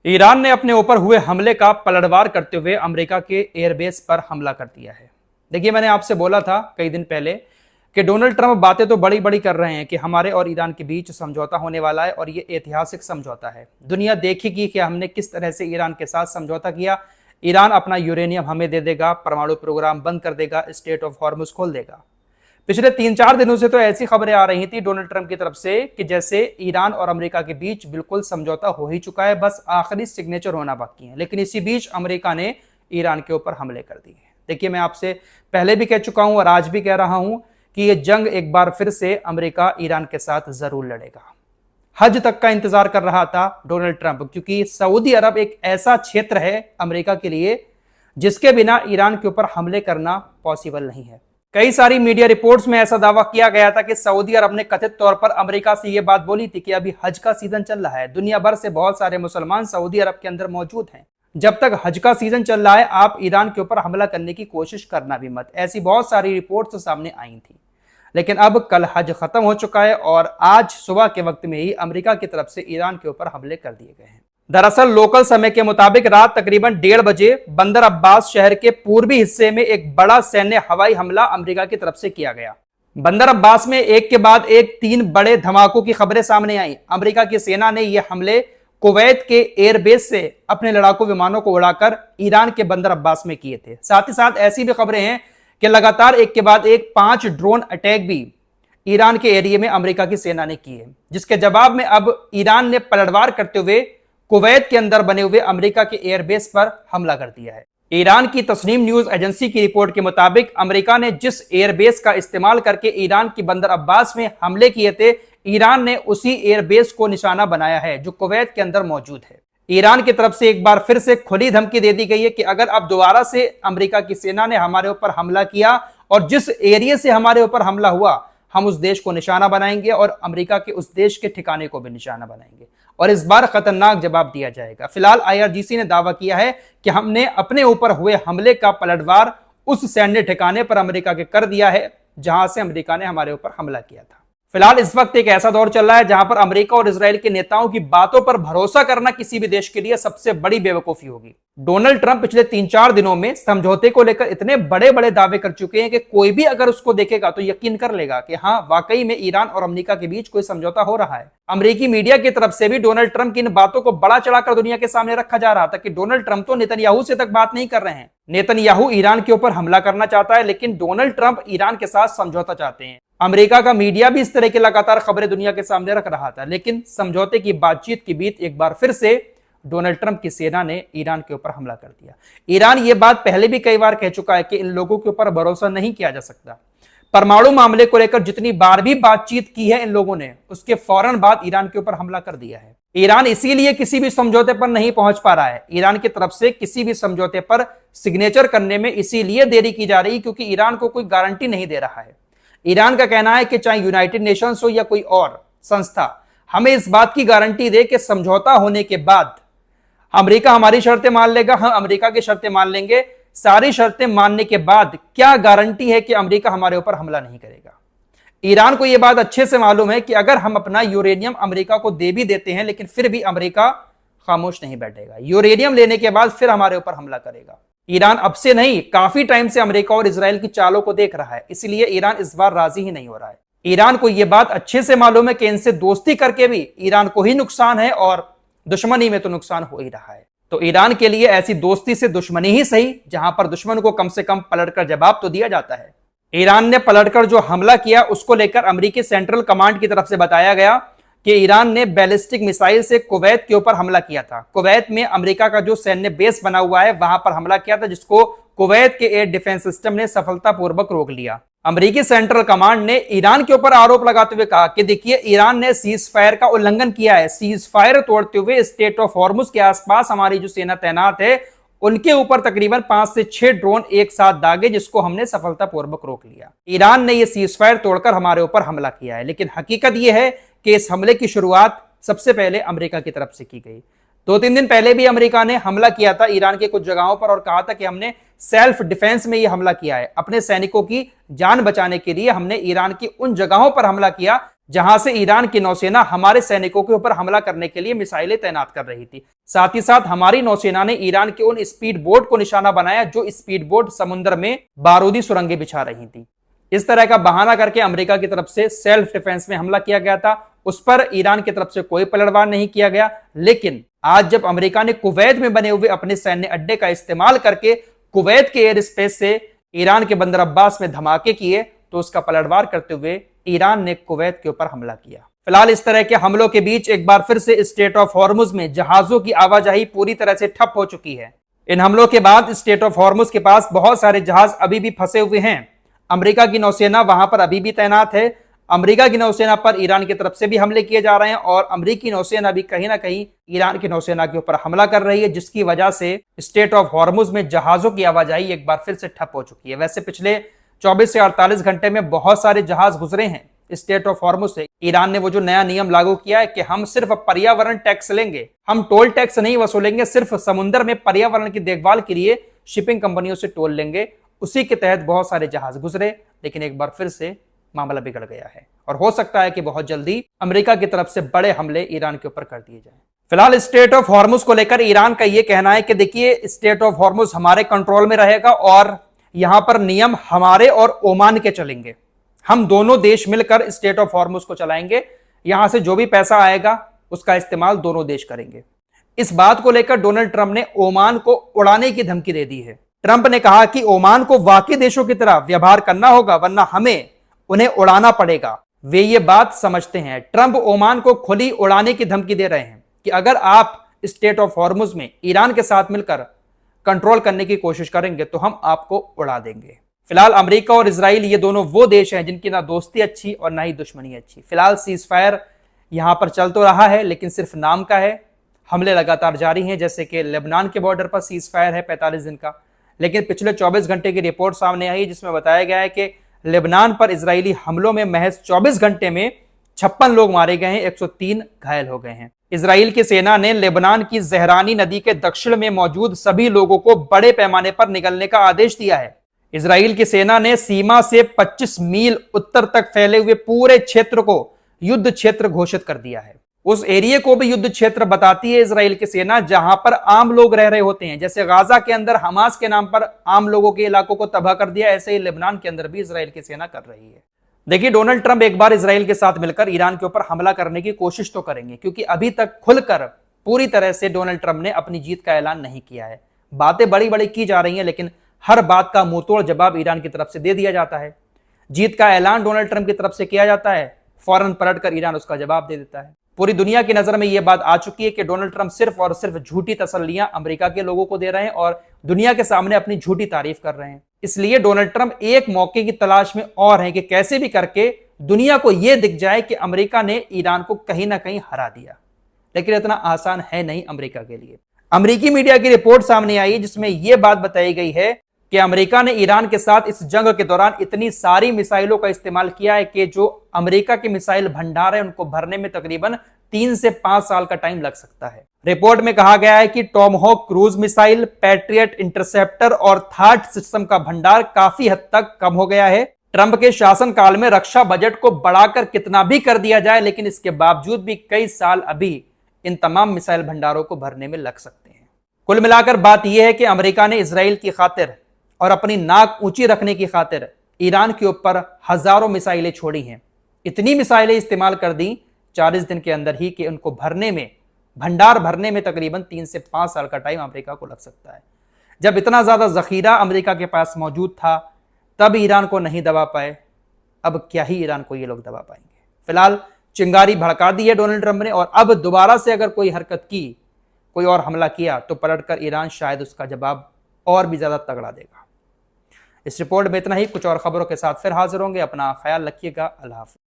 Iran ने अपने ऊपर हुए हमले का पलटवार करते हुए अमेरिका के एयरबेस पर हमला कर दिया है। देखिए, मैंने आपसे बोला था कई दिन पहले कि डोनाल्ड ट्रंप बातें तो बड़ी बड़ी कर रहे हैं कि हमारे और ईरान के बीच समझौता होने वाला है और ये ऐतिहासिक समझौता है। दुनिया देखेगी कि हमने किस तरह से ईरान के साथ समझौता किया। ईरान अपना यूरेनियम हमें दे देगा, परमाणु प्रोग्राम बंद कर देगा, स्टेट ऑफ हॉर्मुज खोल देगा। पिछले 3-4 दिनों से तो ऐसी खबरें आ रही थी डोनाल्ड ट्रंप की तरफ से कि जैसे ईरान और अमेरिका के बीच बिल्कुल समझौता हो ही चुका है, बस आखिरी सिग्नेचर होना बाकी है। लेकिन इसी बीच अमेरिका ने ईरान के ऊपर हमले कर दिए। देखिए, मैं आपसे पहले भी कह चुका हूं और आज भी कह रहा हूं कि यह जंग एक बार फिर से अमेरिका ईरान के साथ जरूर लड़ेगा। हज तक का इंतजार कर रहा था डोनाल्ड ट्रंप, क्योंकि सऊदी अरब एक ऐसा क्षेत्र है अमेरिका के लिए जिसके बिना ईरान के ऊपर हमले करना पॉसिबल नहीं है। कई सारी मीडिया रिपोर्ट्स में ऐसा दावा किया गया था कि सऊदी अरब ने कथित तौर पर अमेरिका से यह बात बोली थी कि अभी हज का सीजन चल रहा है, दुनिया भर से बहुत सारे मुसलमान सऊदी अरब के अंदर मौजूद हैं, जब तक हज का सीजन चल रहा है आप ईरान के ऊपर हमला करने की कोशिश करना भी मत। ऐसी बहुत सारी रिपोर्ट्स सामने आई थी। लेकिन अब कल हज खत्म हो चुका है और आज सुबह के वक्त में ही अमेरिका की तरफ से ईरान के ऊपर हमले कर दिए गए हैं। दरअसल लोकल समय के मुताबिक रात तकरीबन 1:30 बजे बंदर अब्बास शहर के पूर्वी हिस्से में एक बड़ा सैन्य हवाई हमला अमेरिका की तरफ से किया गया। बंदर अब्बास में एक के बाद एक 3 बड़े धमाकों की खबरें सामने आई। अमेरिका की सेना ने यह हमले कुवैत के एयरबेस से अपने लड़ाकू विमानों को उड़ाकर ईरान के बंदर अब्बास में किए थे। साथ ही साथ ऐसी भी खबरें हैं कि लगातार एक के बाद एक 5 ड्रोन अटैक भी ईरान के एरिया में अमेरिका की सेना ने किए, जिसके जवाब में अब ईरान ने पलटवार करते हुए कुवैत के अंदर बने हुए अमेरिका के एयरबेस पर हमला कर दिया है। ईरान की तस्नीम न्यूज एजेंसी की रिपोर्ट के मुताबिक अमेरिका ने जिस एयरबेस का इस्तेमाल करके ईरान की बंदर अब्बास में हमले किए थे, ईरान ने उसी एयरबेस को निशाना बनाया है जो कुवैत के अंदर मौजूद है। ईरान की तरफ से एक बार फिर से खुली धमकी दे दी गई है कि अगर अब दोबारा से अमेरिका की सेना ने हमारे ऊपर हमला किया और जिस एरिया से हमारे ऊपर हमला हुआ, हम उस देश को निशाना बनाएंगे और अमेरिका के उस देश के ठिकाने को भी निशाना बनाएंगे और इस बार खतरनाक जवाब दिया जाएगा। फिलहाल आईआरजीसी ने दावा किया है कि हमने अपने ऊपर हुए हमले का पलटवार उस सैन्य ठिकाने पर अमेरिका के कर दिया है जहां से अमेरिका ने हमारे ऊपर हमला किया था। फिलहाल इस वक्त एक ऐसा दौर चल रहा है जहां पर अमेरिका और इजराइल के नेताओं की बातों पर भरोसा करना किसी भी देश के लिए सबसे बड़ी बेवकूफी होगी। डोनाल्ड ट्रंप पिछले 3-4 दिनों में समझौते को लेकर इतने बड़े बड़े दावे कर चुके हैं कि कोई भी अगर उसको देखेगा तो यकीन कर लेगा कि हाँ, वाकई में ईरान और अमेरिका के बीच कोई समझौता हो रहा है। अमेरिकी मीडिया की तरफ से भी डोनाल्ड ट्रंप की इन बातों को बड़ा चढ़ाकर दुनिया के सामने रखा जा रहा था कि डोनाल्ड ट्रंप तो नेतन्याहू से तक बात नहीं कर रहे हैं। नेतन्याहू ईरान के ऊपर हमला करना चाहता है, लेकिन डोनाल्ड ट्रंप ईरान के साथ समझौता चाहते हैं। अमेरिका का मीडिया भी इस तरह की लगातार खबरें दुनिया के सामने रख रहा था, लेकिन समझौते की बातचीत के बीच एक बार फिर से डोनाल्ड ट्रंप की सेना ने ईरान के ऊपर हमला कर दिया। ईरान ये बात पहले भी कई बार कह चुका है कि इन लोगों के ऊपर भरोसा नहीं किया जा सकता। परमाणु मामले को लेकर जितनी बार भी बातचीत की है इन लोगों ने, उसके फौरन बाद ईरान के ऊपर हमला कर दिया है। ईरान इसीलिए किसी भी समझौते पर नहीं पहुंच पा रहा है। ईरान की तरफ से किसी भी समझौते पर सिग्नेचर करने में इसीलिए देरी की जा रही क्योंकि ईरान को कोई गारंटी नहीं दे रहा है। ईरान का कहना है कि चाहे यूनाइटेड नेशंस हो या कोई और संस्था, हमें इस बात की गारंटी दे कि समझौता होने के बाद अमेरिका हमारी शर्तें मान लेगा, हम अमेरिका की शर्तें मान लेंगे। सारी शर्तें मानने के बाद क्या गारंटी है कि अमेरिका हमारे ऊपर हमला नहीं करेगा। ईरान को यह बात अच्छे से मालूम है कि अगर हम अपना यूरेनियम अमेरिका को दे भी देते हैं, लेकिन फिर भी अमेरिका खामोश नहीं बैठेगा। यूरेनियम लेने के बाद फिर हमारे ऊपर हमला करेगा। ईरान अब से नहीं, काफी टाइम से अमेरिका और इजराइल की चालों को देख रहा है, इसलिए ईरान इस बार राजी ही नहीं हो रहा है। ईरान को यह बात अच्छे से मालूम है कि इनसे दोस्ती करके भी ईरान को ही नुकसान है और दुश्मनी में तो नुकसान हो ही रहा है। तो ईरान के लिए ऐसी दोस्ती से दुश्मनी ही सही, जहां पर दुश्मन को कम से कम पलटकर जवाब तो दिया जाता है। ईरान ने पलटकर जो हमला किया उसको लेकर अमेरिकी सेंट्रल कमांड की तरफ से बताया गया कि ईरान ने बैलिस्टिक मिसाइल से कुवैत के ऊपर हमला किया था। कुवैत में अमेरिका का जो सैन्य बेस बना हुआ है वहां पर हमला किया था, जिसको कुवैत के एयर डिफेंस सिस्टम ने सफलतापूर्वक रोक लिया। अमेरिकी सेंट्रल कमांड ने ईरान के ऊपर आरोप लगाते हुए कहा कि देखिए, ईरान ने सीज फायर का उल्लंघन किया है। सीज फायर तोड़ते हुए स्टेट ऑफ हॉर्मुज के आसपास हमारी जो सेना तैनात है उनके ऊपर तकरीबन 5 से 6 ड्रोन एक साथ दागे, जिसको हमने सफलतापूर्वक रोक लिया। ईरान ने यह सीज फायर तोड़कर हमारे ऊपर हमला किया है, लेकिन हकीकत यह है कि इस हमले की शुरुआत सबसे पहले अमेरिका की तरफ से की गई। 2-3 दिन पहले भी अमेरिका ने हमला किया था ईरान के कुछ जगहों पर और कहा था कि हमने सेल्फ डिफेंस में यह हमला किया है, अपने सैनिकों की जान बचाने के लिए हमने ईरान की उन जगहों पर हमला किया जहां से ईरान की नौसेना हमारे सैनिकों के ऊपर हमला करने के लिए मिसाइलें तैनात कर रही थी। साथ ही साथ हमारी नौसेना ने ईरान के उन स्पीड बोट को निशाना बनाया जो स्पीड बोट समुद्र में बारूदी सुरंगें बिछा रही थी। इस तरह का बहाना करके अमेरिका की तरफ से सेल्फ डिफेंस में हमला किया गया था। उस पर ईरान की तरफ से कोई पलटवार नहीं किया गया। लेकिन आज जब अमेरिका ने कुवैत में बने हुए अपने सैन्य अड्डे का इस्तेमाल करके कुवैत के एयर स्पेस से ईरान के बंदर अब्बास में धमाके किए, तो उसका पलटवार करते हुए ईरान ने कुवैत के ऊपर हमला किया। फिलहाल इस तरह के हमलों के बीच एक बार फिर से स्ट्रेट ऑफ हॉर्मुज में जहाजों की आवाजाही पूरी तरह से ठप हो चुकी है। इन हमलों के बाद स्ट्रेट ऑफ हॉर्मुज के पास बहुत सारे जहाज अभी भी फंसे हुए हैं। अमेरिका की नौसेना वहां पर अभी भी तैनात है। अमेरिका की नौसेना पर ईरान की तरफ से भी हमले किए जा रहे हैं और अमेरिकी नौसेना भी कहीं ना कहीं ईरान की नौसेना के ऊपर हमला कर रही है, जिसकी वजह से स्ट्रेट ऑफ हॉर्मुज में जहाजों की आवाजाही एक बार फिर से ठप हो चुकी है। वैसे पिछले 24 से 48 घंटे में बहुत सारे जहाज गुजरे हैं स्ट्रेट ऑफ हॉर्मुज से। ईरान ने वो जो नया नियम लागू किया है कि हम सिर्फ पर्यावरण टैक्स लेंगे, हम टोल टैक्स नहीं वसूलेंगे, सिर्फ समुद्र में पर्यावरण की देखभाल के लिए शिपिंग कंपनियों से टोल लेंगे। उसी के तहत बहुत सारे जहाज गुजरे, लेकिन एक बार फिर से मामला बिगड़ गया है और हो सकता है कि बहुत जल्दी अमेरिका की तरफ से बड़े हमले ईरान के ऊपर कर दिए जाएं। फिलहाल स्ट्रेट ऑफ हॉर्मुज को लेकर ईरान का यह कहना है कि देखिए, स्ट्रेट ऑफ हॉर्मुज हमारे कंट्रोल में रहेगा और यहां पर नियम हमारे और ओमान के चलेंगे। हम दोनों देश मिलकर स्ट्रेट ऑफ हॉर्मुज को चलाएंगे। यहां से जो भी पैसा आएगा उसका इस्तेमाल दोनों देश करेंगे। इस बात को लेकर डोनाल्ड ट्रंप ने ओमान को उड़ाने की धमकी दे दी है। ट्रंप ने कहा कि ओमान को बाकी देशों की तरह व्यवहार करना होगा, वरना हमें उन्हें उड़ाना पड़ेगा। वे ये बात समझते हैं। ट्रंप ओमान को खुली उड़ाने की धमकी दे रहे हैं कि अगर आप स्ट्रेट ऑफ हॉर्मुज में ईरान के साथ मिलकर कंट्रोल करने की कोशिश करेंगे तो हम आपको उड़ा देंगे। फिलहाल अमेरिका और इजराइल ये दोनों वो देश हैं जिनकी ना दोस्ती अच्छी और ना ही दुश्मनी अच्छी। फिलहाल सीज फायर यहां पर चल तो रहा है, लेकिन सिर्फ नाम का है। हमले लगातार जारी हैं, जैसे कि लेबनान के बॉर्डर पर सीज फायर है 45 दिन का, लेकिन पिछले 24 घंटे की रिपोर्ट सामने आई जिसमें बताया गया है कि लेबनान पर इजरायली हमलों में महज 24 घंटे में 56 लोग मारे गए हैं, 103 घायल हो गए हैं। इजराइल की सेना ने लेबनान की जहरानी नदी के दक्षिण में मौजूद सभी लोगों को बड़े पैमाने पर निकलने का आदेश दिया है। इजराइल की सेना ने सीमा से 25 मील उत्तर तक फैले हुए पूरे क्षेत्र को युद्ध क्षेत्र घोषित कर दिया है। उस एरिया को भी युद्ध क्षेत्र बताती है इजराइल की सेना, जहां पर आम लोग रह रहे होते हैं। जैसे गाजा के अंदर हमास के नाम पर आम लोगों के इलाकों को तबाह कर दिया, ऐसे ही लेबनान के अंदर भी इजराइल की सेना कर रही है। देखिए, डोनाल्ड ट्रंप एक बार इजराइल के साथ मिलकर ईरान के ऊपर हमला करने की कोशिश तो करेंगे, क्योंकि अभी तक खुलकर पूरी तरह से डोनाल्ड ट्रंप ने अपनी जीत का ऐलान नहीं किया है। बातें बड़ी बड़ी की जा रही हैं, लेकिन हर बात का मुंहतोड़ जवाब ईरान की तरफ से दे दिया जाता है। जीत का ऐलान डोनाल्ड ट्रंप की तरफ से किया जाता है, फौरन पलटकर ईरान उसका जवाब दे देता है। पूरी दुनिया की नजर में यह बात आ चुकी है कि डोनाल्ड ट्रंप सिर्फ और सिर्फ झूठी तसल्लियां अमेरिका के लोगों को दे रहे हैं और दुनिया के सामने अपनी झूठी तारीफ कर रहे हैं। इसलिए डोनाल्ड ट्रंप एक मौके की तलाश में और हैं कि कैसे भी करके दुनिया को यह दिख जाए कि अमेरिका ने ईरान को कहीं ना कहीं हरा दिया। लेकिन इतना आसान है नहीं अमेरिका के लिए। अमेरिकी मीडिया की रिपोर्ट सामने आई जिसमें यह बात बताई गई है कि अमेरिका ने ईरान के साथ इस जंग के दौरान इतनी सारी मिसाइलों का इस्तेमाल किया है कि जो अमेरिका के मिसाइल भंडार है उनको भरने में तकरीबन 3 से 5 साल का टाइम लग सकता है। रिपोर्ट में कहा गया है कि Tomahawk cruise missile, patriot interceptor और थार्ड सिस्टम का भंडार काफी हद तक कम हो गया है। ट्रंप के शासनकाल में रक्षा बजट को बढ़ाकर कितना भी कर दिया जाए, लेकिन इसके बावजूद भी कई साल अभी इन तमाम मिसाइल भंडारों को भरने में लग सकते हैं। कुल मिलाकर बात यह है कि अमेरिका ने इजराइल की खातिर और अपनी नाक ऊंची रखने की खातिर ईरान के ऊपर हजारों मिसाइलें छोड़ी हैं। इतनी मिसाइलें इस्तेमाल कर दी 40 दिन के अंदर ही कि उनको भरने में, भंडार भरने में तकरीबन 3 से 5 साल का टाइम अमेरिका को लग सकता है। जब इतना ज्यादा जखीरा अमेरिका के पास मौजूद था तब ईरान को नहीं दबा पाए, अब क्या ही ईरान को ये लोग दबा पाएंगे। फिलहाल चिंगारी भड़का दी है डोनाल्ड ट्रंप ने और अब दोबारा से अगर कोई हरकत की, कोई और हमला किया तो पलटकर ईरान शायद उसका जवाब और भी ज्यादा तगड़ा देगा। इस रिपोर्ट में इतना ही। कुछ और खबरों के साथ फिर हाजिर होंगे। अपना ख्याल रखिएगा। अल्लाह हाफ़िज़।